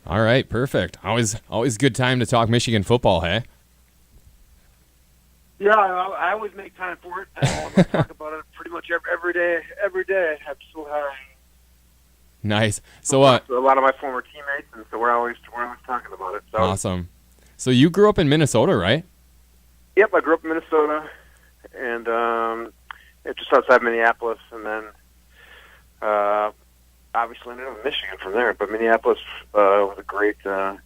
All right, perfect. Always good time to talk Michigan football, hey? Yeah, I always make time for it. I talk about it pretty much every day. Every day, I'm so Nice. So, a lot of my former teammates, and so we're always talking about it. So. Awesome. So you grew up in Minnesota, right? Yep, I grew up in Minnesota, and just outside Minneapolis, and then obviously ended up in Michigan from there. But Minneapolis was a great. I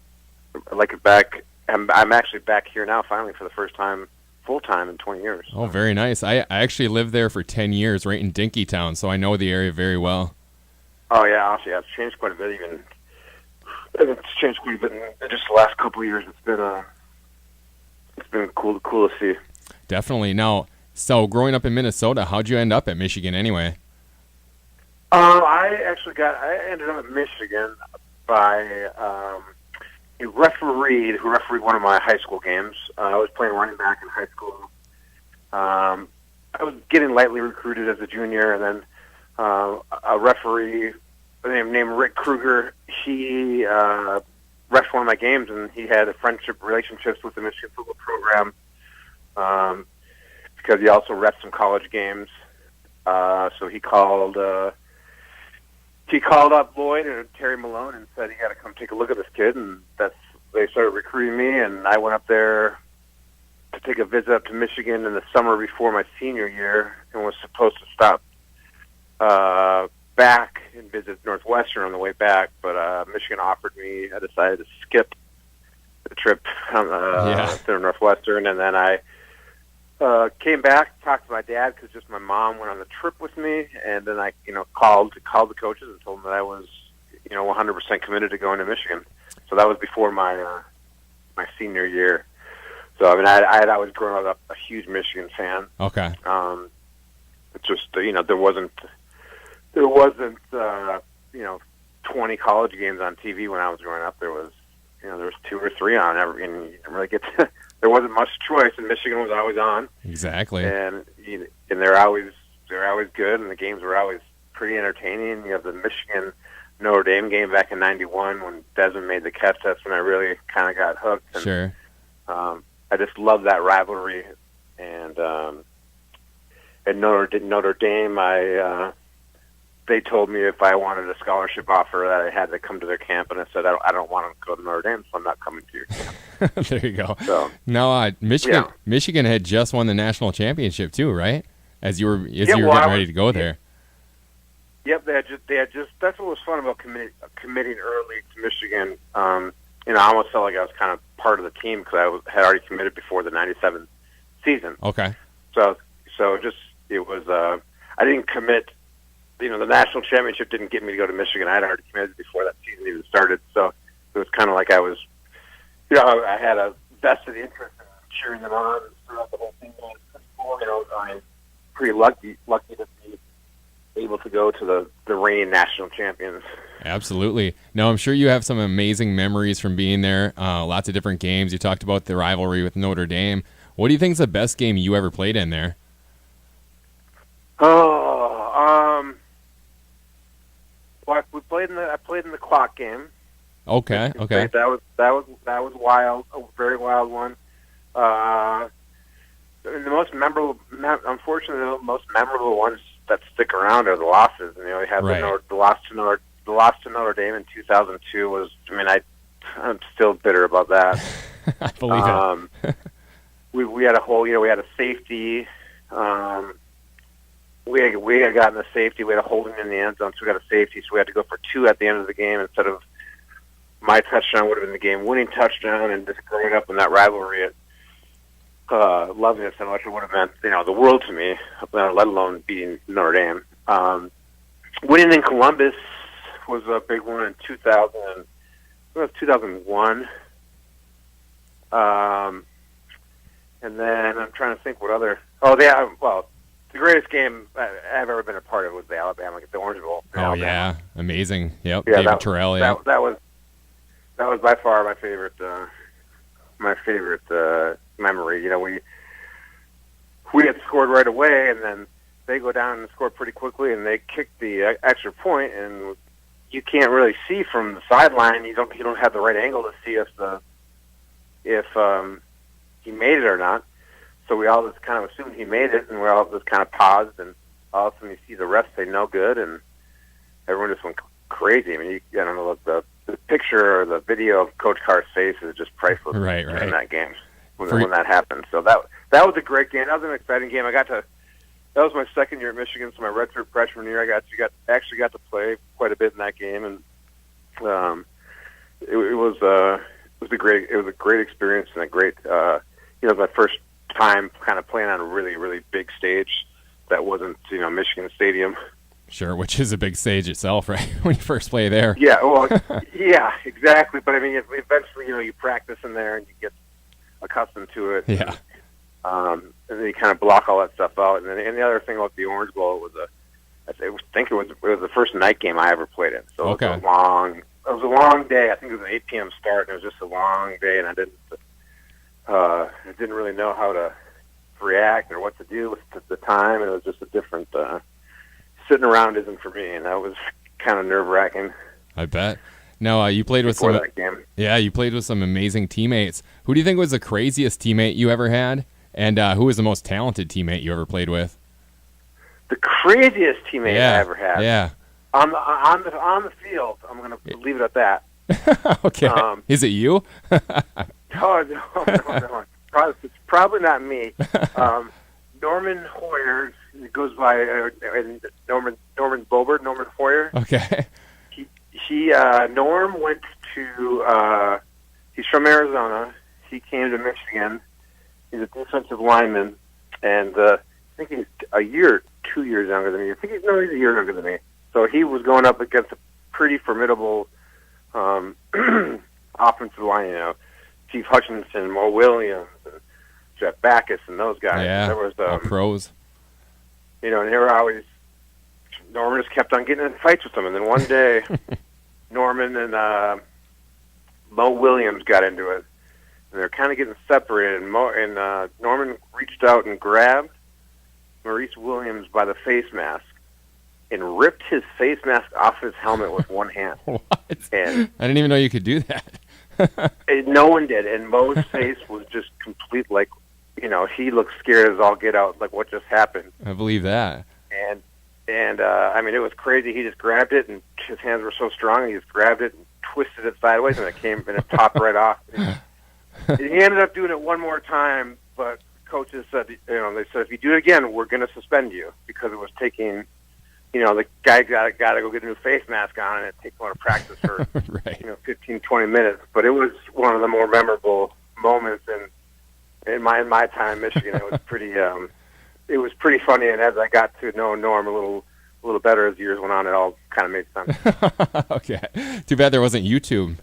like it back. I'm actually back here now, finally, for the first time, full time in 20 years. Oh, very nice. I actually lived there for 10 years, right in Dinkytown, so I know the area very well. Oh yeah, actually, it's changed quite a bit. It's changed quite a bit in just the last couple of years. It's been cool to see. Definitely. Now, so growing up in Minnesota, how'd you end up at Michigan anyway? I ended up at Michigan by a referee who refereed one of my high school games. I was playing running back in high school. I was getting lightly recruited as a junior, and then a referee named Rick Kruger, he refed one of my games, and he had relationships with the Michigan football program because he also refed some college games. So he called up Lloyd and Terry Malone and said, "You got to come take a look at this kid." And they started recruiting me, and I went up there to take a visit up to Michigan in the summer before my senior year, and was supposed to stop back and visit Northwestern on the way back, but Michigan offered me. I decided to skip the trip to Northwestern, and then I came back, talked to my dad because just my mom went on the trip with me, and then I called the coaches and told them that I was 100% committed to going to Michigan. So that was before my senior year. So I mean, I had always grown up a huge Michigan fan. Okay. It's just there wasn't 20 college games on TV when I was growing up. There was 2 or 3 on every, and you didn't really get to, there wasn't much choice, and Michigan was always on. Exactly. And they're always good, and the games were always pretty entertaining. You have the Michigan Notre Dame game back in '91 when Desmond made the catch. That's when I really kind of got hooked. And, sure. I just love that rivalry, and at Notre Dame, they told me if I wanted a scholarship offer that I had to come to their camp, and I said I don't want to go to Notre Dame, so I'm not coming to your camp. There you go. So now, Michigan had just won the national championship too, right? As you were getting ready to go there. Yep, they had just. That's what was fun about committing early to Michigan. I almost felt like I was kind of part of the team because I had already committed before the '97 season. Okay. So it was. I didn't commit. The national championship didn't get me to go to Michigan. I had already committed before that season even started. So it was kind of like I was, I had a vested interest in cheering them on throughout the whole thing. It was pretty cool. I'm pretty lucky to be able to go to the reigning national champions. Absolutely. No, I'm sure you have some amazing memories from being there. Lots of different games. You talked about the rivalry with Notre Dame. What do you think is the best game you ever played in there? Well, I played in the clock game. Okay. That was wild, a very wild one. The most memorable, unfortunately, the most memorable ones that stick around are the losses. We had the loss to Notre Dame in 2002 was. I mean, I'm still bitter about that. I believe it. We had we had a safety. We had gotten a safety. We had a holding in the end zone, so we got a safety. So we had to go for 2 at the end of the game instead of my touchdown would have been the game-winning touchdown. And just growing up in that rivalry, loving it so much, it would have meant the world to me, let alone beating Notre Dame. Winning in Columbus was a big one in 2000. It was 2001. And then I'm trying to think what other. The greatest game I've ever been a part of was the Alabama, the Orange Bowl. Oh yeah, amazing. Yep, yeah, David Terrell. Yeah, that was by far my favorite. Memory. We had scored right away, and then they go down and score pretty quickly, and they kicked the extra point, and you can't really see from the sideline. You don't have the right angle to see if he made it or not. So we all just kind of assumed he made it, and we all just kind of paused, and all of a sudden you see the refs say no good, and everyone just went crazy. I mean, I don't know, the picture or the video of Coach Carr's face is just priceless in that game when that happened. So that was a great game. That was an exciting game. That was my second year at Michigan, so my redshirt freshman year, I actually got to play quite a bit in that game, and it was a great experience and a great my first time kind of playing on a really, really big stage that wasn't Michigan Stadium. Sure, which is a big stage itself, right? When you first play there. Yeah, well, yeah, exactly. But I mean, eventually, you practice in there and you get accustomed to it. Yeah. And then you kind of block all that stuff out. And then the other thing about the Orange Bowl was it was the first night game I ever played in. So okay. It was a long day. I think it was an 8 p.m. start, and it was just a long day, and I didn't really know how to react or what to do with the time, and it was just a different. Sitting around isn't for me, and that was kind of nerve-wracking. I bet. No, you played with some. That game. Yeah, you played with some amazing teammates. Who do you think was the craziest teammate you ever had, and who was the most talented teammate you ever played with? The craziest teammate I ever had. Yeah. On the field, I'm going to leave it at that. Okay. Is it you? No. It's probably not me. Norman Hoyer. It goes by Norman Bobert, Norman Hoyer. Okay. Norm went to. He's from Arizona. He came to Michigan. He's a defensive lineman, and I think he's a year, 2 years younger than me. He's a year younger than me. So he was going up against a pretty formidable offensive line. Chief Hutchinson, Mo Williams, and Jeff Backus, and those guys. Yeah. There was all pros. And they were always. Norman just kept on getting in fights with them, and then one day, Norman and Mo Williams got into it, and they're kind of getting separated. And Norman reached out and grabbed Maurice Williams by the face mask and ripped his face mask off his helmet with one hand. What? And I didn't even know you could do that. No one did, and Mo's face was just complete, like, he looked scared as all get out, like what just happened. I believe that. And I mean, it was crazy. He just grabbed it, and his hands were so strong, he just grabbed it and twisted it sideways, and it popped right off. He ended up doing it one more time, but coaches said, they said, if you do it again, we're going to suspend you, because it was taking, the guy got to go get a new face mask on, and it takes one to practice for, right. 15, 20 minutes. But it was one of the more memorable moments in my time in Michigan. It was pretty funny, and as I got to know Norm a little better as the years went on, it all kind of made sense. Okay. Too bad there wasn't YouTube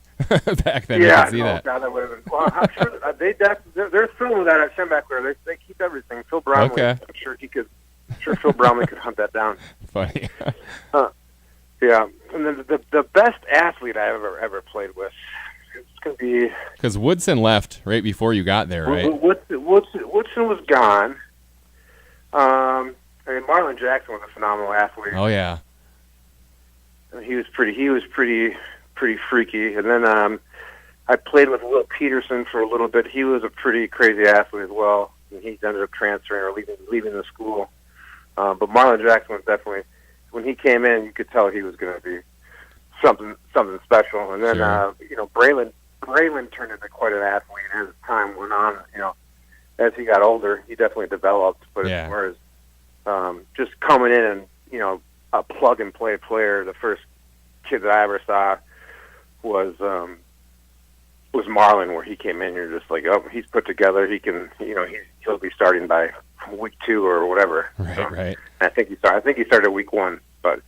back then. Yeah, I could see that. God, that would have been. Well, I'm sure they're filming that at Schembeck, where they keep everything. Phil Brownlee, okay. I'm sure Phil Brownlee could hunt that down. Funny. Yeah, and then the best athlete I ever played with. It's going to be because Woodson left right before you got there, right? Woodson was gone. Marlon Jackson was a phenomenal athlete. Oh yeah. And he was pretty freaky. And then I played with Will Peterson for a little bit. He was a pretty crazy athlete as well. And he ended up transferring or leaving the school. But Marlon Jackson was definitely, when he came in, you could tell he was going to be something special. And then sure. Braylon turned into quite an athlete as time went on. As he got older, he definitely developed. But as far as just coming in and a plug and play player, the first kid that I ever saw was Marlon, where he came in. You're just like, oh, he's put together. He can, he'll be starting by week 2 or whatever. Right, right. I think he started week 1, but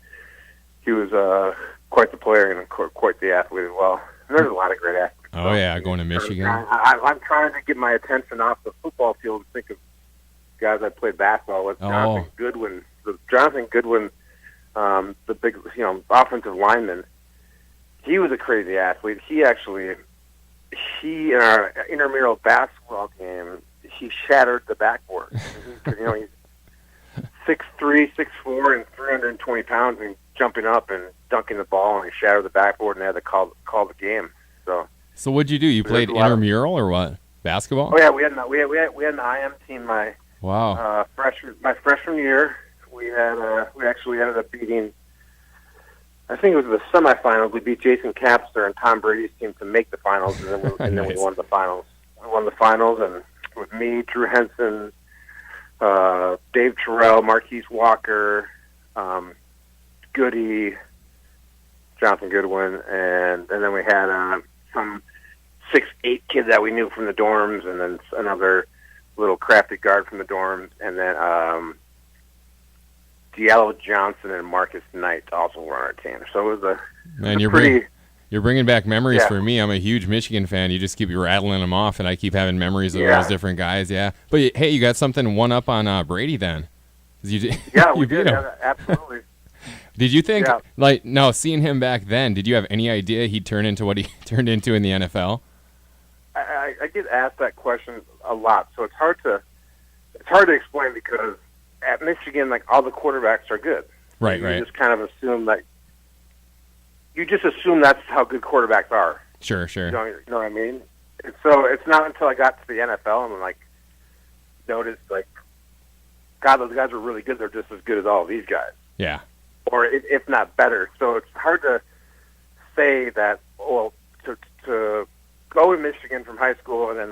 he was quite the player and quite the athlete as well. And there's a lot of great athletes. Oh yeah, going to Michigan. I'm trying to get my attention off the football field and think of guys I played basketball with. Jonathan Goodwin, the big, offensive lineman. He was a crazy athlete. He in our intramural basketball game, he shattered the backboard. He's 6'3", 6'4", and 320 pounds, and jumping up and dunking the ball, and he shattered the backboard, and they had to call the game. So what'd you do? You played intramural or what? Basketball? Oh yeah, we had an IM team my freshman year. We actually ended up beating, I think it was the semifinals. We beat Jason Capster and Tom Brady's team to make the finals, and then we won the finals. We won the finals, and with me, Drew Henson, Dave Terrell, Marquise Walker, Goody, Jonathan Goodwin, and then we had some 6'8" kid that we knew from the dorms, and then another little crafty guard from the dorms, and then Diallo Johnson and Marcus Knight also were on our team. So it was you're bringing back memories for me. I'm a huge Michigan fan. You just keep rattling them off, and I keep having memories of those different guys. Yeah, but hey, you got something one up on Brady then? You did. Yeah, we did. Yeah, absolutely. Did you think, seeing him back then, did you have any idea he'd turn into what he turned into in the NFL? I get asked that question a lot, so it's hard to explain because at Michigan, like, all the quarterbacks are good. Right. You just kind of assume that's how good quarterbacks are. Sure. You know what I mean? And so it's not until I got to the NFL and noticed God, those guys are really good. They're just as good as all of these guys. Yeah. Or if not better. So it's hard to say that. Well, to go to Michigan from high school and then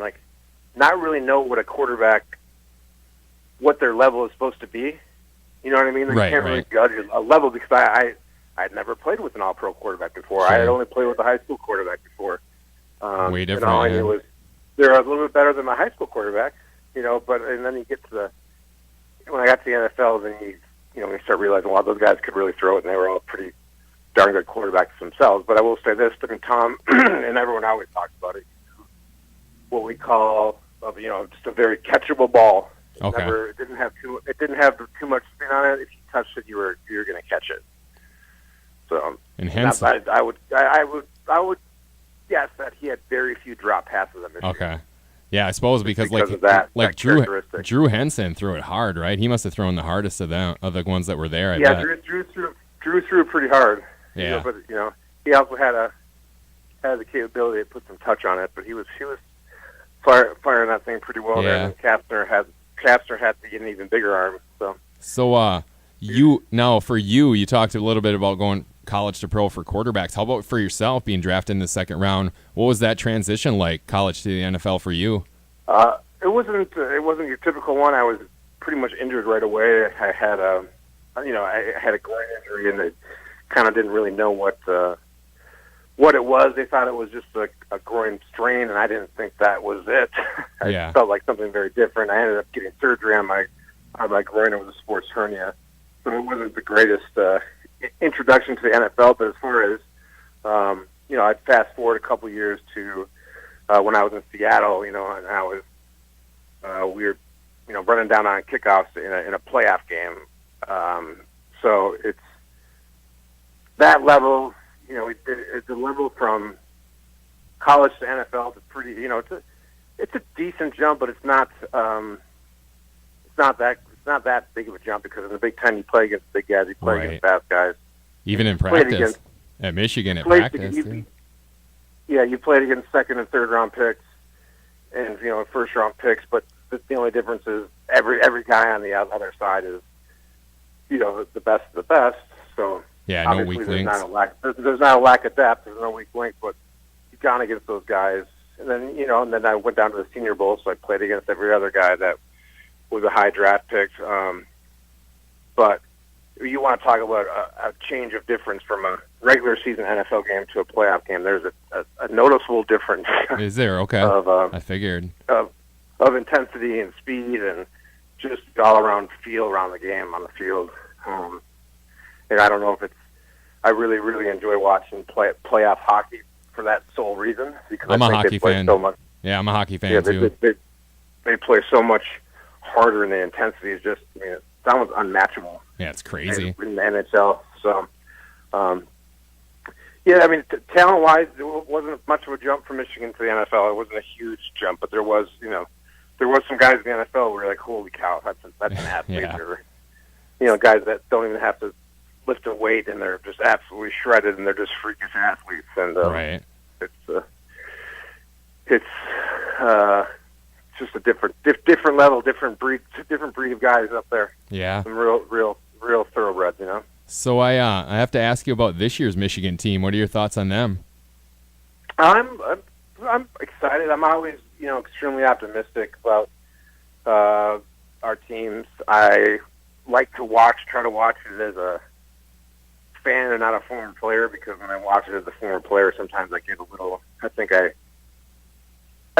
not really know what a quarterback, what their level is supposed to be. You know what I mean? You can't really judge a level because I'd never played with an all-pro quarterback before. Sure. I had only played with a high school quarterback before. Way different. And all I knew was they're a little bit better than my high school quarterback. And then you get to when I got to the NFL, then you start realizing, wow, those guys could really throw it, and they were all pretty darn good quarterbacks themselves. But I will say this, and Tom and everyone always talks about it, what we call, just a very catchable ball. Okay. It didn't have too much spin on it. If you touched it, you were going to catch it. So, and hence, I would guess that he had very few drop passes at Michigan. Okay. Yeah, I suppose because of that Drew Henson threw it hard, right? He must have thrown the hardest of the ones that were there. I bet. Drew threw pretty hard. Yeah. But he also had the capability to put some touch on it. But he was firing that thing pretty well there. And Capster had an even bigger arm. So you talked a little bit about going college to pro for quarterbacks. How about for yourself being drafted in the second round? What was that transition like, college to the NFL for you? It wasn't your typical one. I was pretty much injured right away. I had a groin injury, and they kind of didn't really know what it was. They thought it was just a groin strain, and I didn't think that was it. I felt like something very different. I ended up getting surgery on my groin. It was a sports hernia, so it wasn't the greatest introduction to the NFL. But as far as I'd fast forward a couple years to when I was in Seattle, and I was we were running down on kickoffs in a playoff game. So it's that level. It's a level from college to NFL. It's pretty. It's a decent jump, but it's not that big of a jump because in the Big Ten you play against big guys, you play against fast guys. Even in practice, at Michigan at practice. You played against second and third round picks, and first round picks. But the only difference is every guy on the other side is the best of the best. So no weak links. There's not a lack of depth. There's no weak link, but you've gone against those guys. And then and then I went down to the Senior Bowl, so I played against every other guy that was a high draft pick. But you want to talk about a change of difference from a regular season NFL game to a playoff game. There's a noticeable difference. Is there? Okay. I figured. Of intensity and speed and just all-around feel around the game on the field. And I don't know if it's – I really, really enjoy watching playoff hockey for that sole reason. Because I'm a hockey fan. So much. Yeah, I'm a hockey fan, too. They play so much harder, and the intensity is just – it's almost unmatchable. Yeah, it's crazy. In the NHL. So, talent-wise, it wasn't much of a jump from Michigan to the NFL. It wasn't a huge jump, but there was some guys in the NFL where you're like, holy cow, that's an athlete. Or, guys that don't even have to lift a weight and they're just absolutely shredded and they're just freakish athletes. And right. It's just a different level, different breed of guys up there. Yeah. Some real thoroughbreds, you know. So I have to ask you about this year's Michigan team. What are your thoughts on them? I'm excited. I'm always, extremely optimistic about our teams. I like to try to watch it as a fan and not a former player, because when I watch it as a former player, sometimes I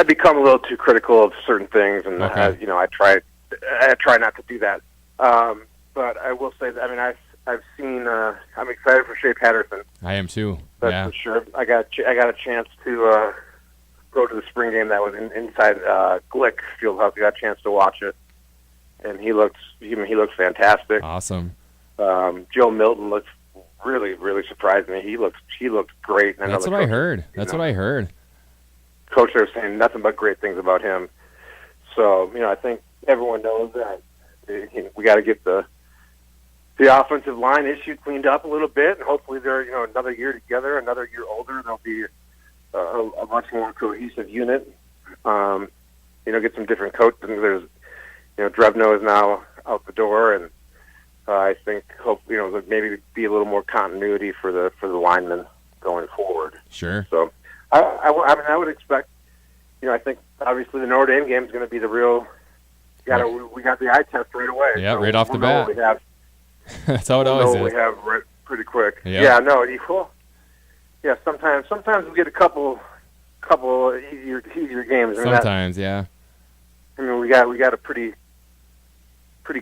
become a little too critical of certain things, and okay. I try not to do that. But I will say that I've seen. I'm excited for Shea Patterson. I am too. That's for sure. I got a chance to go to the spring game that was inside Glick Fieldhouse. I got a chance to watch it, and he looks fantastic. Awesome. Joe Milton looks really surprised me. He looked great. And That's what I heard. Coach there was saying nothing but great things about him. So, I think everyone knows that we got to get the offensive line issue cleaned up a little bit, and hopefully they're, another year together, another year older, they'll be a much more cohesive unit. Get some different coaches. There's, Drevno is now out the door, and I think maybe be a little more continuity for the linemen going forward. Sure. So I would expect. I think obviously the Notre Dame game is going to be the real. We got the eye test right away. Yeah, so right off the bat. We have. That's how it always is. We have pretty quick. Yep. Yeah. No. Yeah. Sometimes we get a couple easier games. Sometimes, yeah. We got a pretty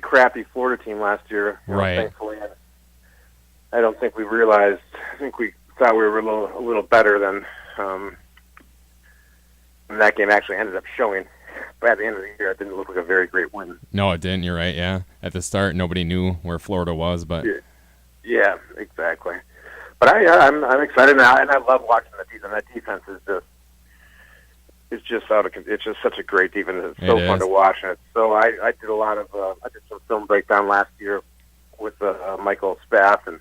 crappy Florida team last year. Right. Thankfully, I don't think we realized. I think we thought we were a little better than that game actually ended up showing. But at the end of the year, it didn't look like a very great win. No, it didn't. You're right. Yeah. At the start, nobody knew where Florida was, but yeah, exactly. But I'm excited now, and I love watching the defense. That defense is just it's just such a great defense. It's so fun to watch. And so I did I did some film breakdown last year with Michael Spath, and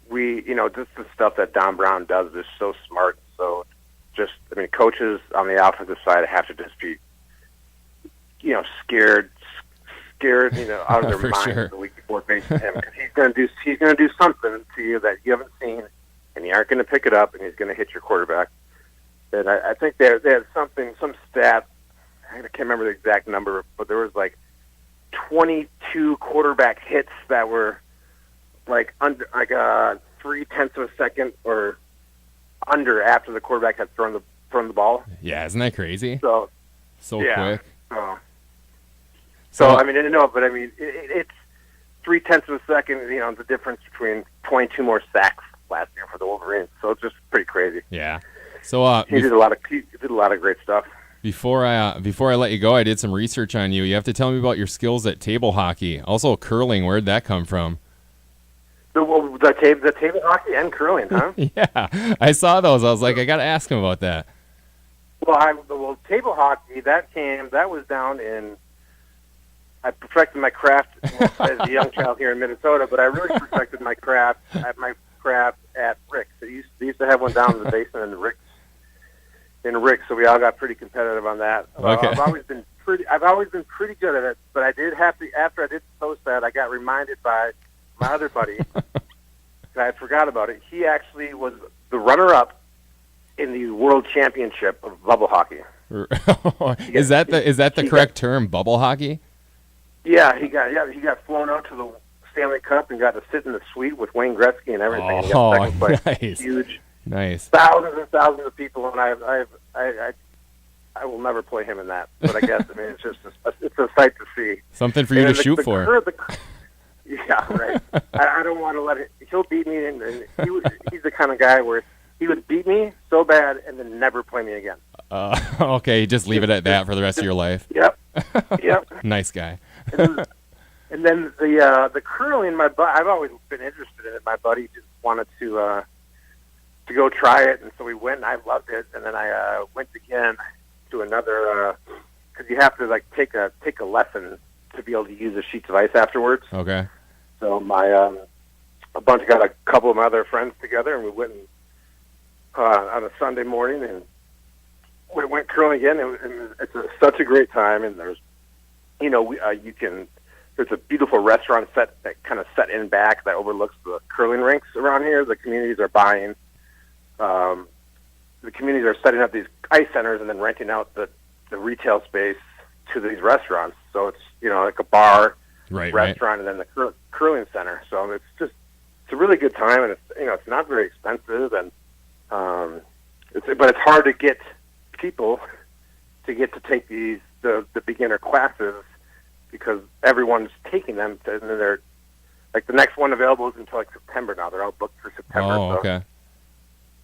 we just the stuff that Don Brown does is so smart. So coaches on the offensive side have to just be scared out of their minds the week before facing him, because he's going to do something to you that you haven't seen, and you aren't going to pick it up, and he's going to hit your quarterback. And I think they had some stat. I can't remember the exact number, but there was 22 quarterback hits that were under 0.3 of a second or under after the quarterback had thrown the ball. Yeah, isn't that crazy? So quick. So it's 0.3 of a second. The difference between 22 more sacks last year for the Wolverines. So it's just pretty crazy. Yeah. So he did a lot of great stuff. Before I let you go, I did some research on you. You have to tell me about your skills at table hockey, also curling. Where'd that come from? The table hockey and curling, huh? Yeah, I saw those. I was like, I got to ask him about that. Well, table hockey, that was down in. I perfected my craft as a young child here in Minnesota, but I really perfected my craft at Rick's. They used to have one down in the basement in Rick's, so we all got pretty competitive on that. Okay. I've always been pretty good at it, but I did have to, after I did post that, I got reminded by my other buddy that I forgot about it. He actually was the runner-up in the World Championship of bubble hockey. Is that the correct term, bubble hockey? Yeah, he got flown out to the Stanley Cup and got to sit in the suite with Wayne Gretzky and everything. He got second place. Nice. Huge. Nice. Thousands and thousands of people, and I will never play him in that. But I guess it's just it's a sight to see. Something for you to shoot for. Yeah, right. I don't want to let it. He'll beat me, and he's the kind of guy where he would beat me so bad and then never play me again. Okay, just leave it at that for the rest of your life. Yep. Nice guy. And then the curling, I've always been interested in it. My buddy just wanted to go try it, and so we went, and I loved it. And then I went again to another, because you have to take a lesson to be able to use the sheets of ice afterwards. Okay. So my got a couple of my other friends together, and we went on a Sunday morning, and we went curling again. It's such a great time, and there's, there's a beautiful restaurant that kind of set in back that overlooks the curling rinks around here. The communities are buying. The communities are setting up these ice centers and then renting out the retail space to these restaurants. So it's, like a bar, restaurant, and then the curling center. So it's a really good time, and it's not very expensive, and but it's hard to get people to take the beginner classes because everyone's taking them, and they're like the next one available is until like September now. They're all booked for September. Oh, okay.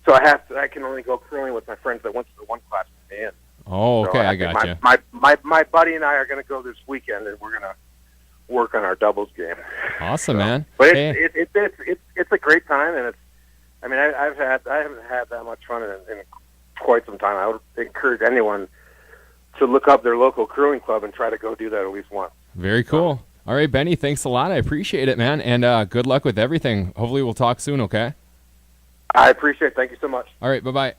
So I can only go curling with my friends that went to the one class with me. Oh, okay, so I got you. My buddy and I are going to go this weekend, and we're going to work on our doubles game. Awesome, man. But it's a great time, and I haven't had that much fun in quite some time. I would encourage anyone to look up their local curling club and try to go do that at least once. Very cool. All right, Benny, thanks a lot. I appreciate it, man, and good luck with everything. Hopefully we'll talk soon, okay? I appreciate it. Thank you so much. All right, bye-bye.